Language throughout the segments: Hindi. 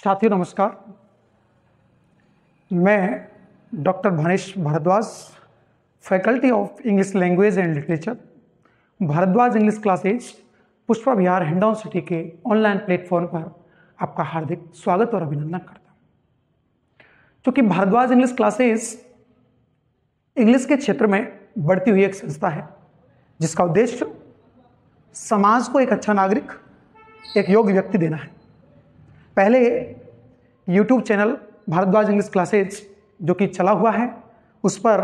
साथियों नमस्कार। मैं doctor Bhanesh Bhardwaj, faculty of English language and literature, Bhardwaj English classes, Pushpa Vihar Hindaun city के ऑनलाइन प्लेटफॉर्म पर आपका हार्दिक स्वागत और अभिनंदन करता हूँ। क्योंकि भारद्वाज इंग्लिश क्लासेज इंग्लिश के क्षेत्र में बढ़ती हुई एक संस्था है जिसका उद्देश्य समाज को एक अच्छा नागरिक, एक योग्य व्यक्ति देना है। पहले YouTube channel Bhardwaj English classes जो कि चला हुआ है, उस पर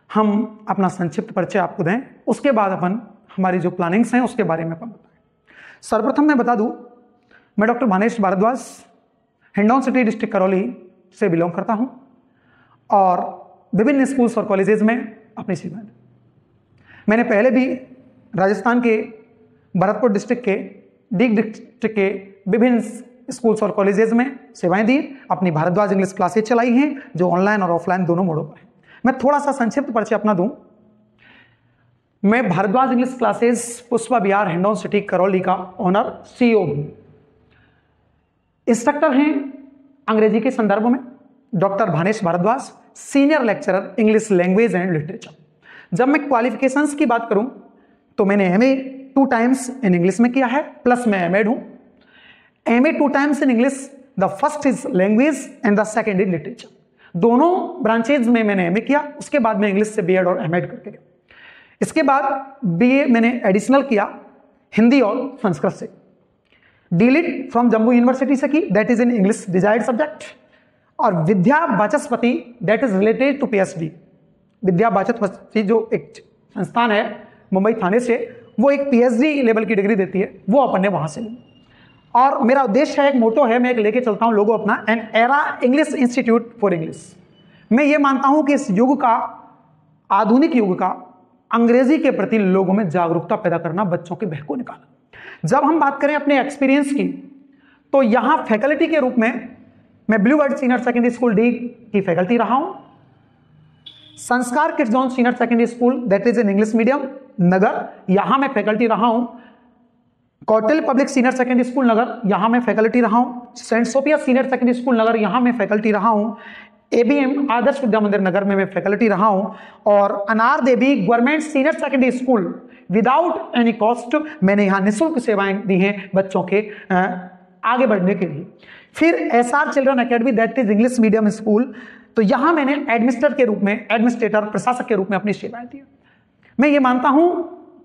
हम अपना संक्षिप्त परिचय आपको दें, उसके बाद अपन हमारी जो प्लानिंग्स हैं उसके बारे में अपन बताएं। सर्वप्रथम मैं बता दूं, मैं doctor Bhanesh Bhardwaj Hindaun city district Karauli से बिलोंग करता हूं और विभिन्न स्कूल्स और कॉलेजेस में अपनी सेवाएं दी। मैंने पहले भी राजस्थान के भरतपुर डिस्ट्रिक्ट के डीग डिस्ट्रिक्ट के विभिन्न स्कूल्स और कॉलेजेस में सेवाएं दी, अपनी भारद्वाज इंग्लिश क्लासेज चलाई हैं जो ऑनलाइन और ऑफलाइन दोनों मोडों पर है। मैं थोड़ा सा संक्षिप्त परिचय अपना दूं। मैं Bhardwaj English classes Pushpa Vihar Hindaun city Karauli का ऑनर CEO हूं। इंस्ट्रक्टर हैं अंग्रेजी के संदर्भ में doctor Bhanesh Bhardwaj, senior lecturer English language and literature. जब मैं क्वालिफिकेशंस की बात करूं तो मैंने MA 2 टाइम्स इन इंग्लिश में किया है, प्लस मैं MAd हूं। MA 2 times in English, the first is language and the second is literature. दोनों ब्रांचेज में मैंने MA किया, उसके बाद मैं इंग्लिश से BEd और MAd करके गया। इसके बाद BA मैंने एडिशनल किया हिंदी और संस्कृत से। DLIT फ्रॉम जम्मू यूनिवर्सिटी से की, that is in English desired subject. और Vidya Vachaspati that is related to PhD। Vidya Vachaspati जो एक संस्थान है मुंबई थाने से, वो एक PhD लेवल की डिग्री देती है, वो अपन ने वहां से ली। और मेरा उद्देश्य है, एक मोटो है, मैं एक लेके चलता हूं लोगो अपना, an era English institute for English. मैं ये मानता हूं कि इस युग का, आधुनिक युग का, अंग्रेजी के प्रति लोगों में जागरूकता पैदा करना, बच्चों के बह को निकालना। जब हम बात करें अपने एक्सपीरियंस की, तो यहां फैकल्टी के रूप में मैं Blue Bird senior secondary school D की फैकल्टी रहा हूं, Sanskar kids zone senior secondary school that is in English medium Nagar, यहां मैं फैकल्टी रहा हूं। Kautilya public senior secondary school Nagar, यहां मैं फैकल्टी रहा हूं। Saint Sophia senior secondary school Nagar, यहां मैं फैकल्टी रहा हूं। ABM आदर्श विद्या मंदिर नगर में मैं फैकल्टी रहा हूं। और Anar Devi government senior secondary school without any cost मैंने यहां निःशुल्क सेवाएं दी हैं बच्चों के आगे बढ़ने के लिए। फिर SR children academy that is English medium school, तो यहां मैंने एडमिनिस्ट्रेटर के रूप में, एडमिनिस्ट्रेटर प्रशासक के रूप में अपनी सेवाएं दी। मैं ये मानता हूं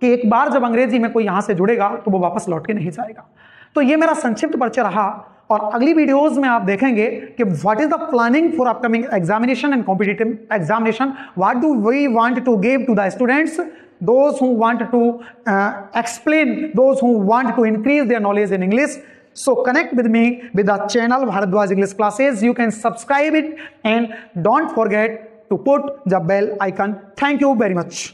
कि एक बार जब अंग्रेजी में कोई यहां से जुड़ेगा तो वो वापस लौट के नहीं जाएगा। तो ये मेरा संक्षिप्त परिचय रहा और अगली वीडियोस में आप देखेंगे कि what is the planning for upcoming examination and competitive examination, what do we want to give to the students, those who want to explain, those who want to increase their knowledge in English. So connect with me with the channel Bharadwaj English Classes. You can subscribe it and don't forget to put the bell icon. Thank you very much.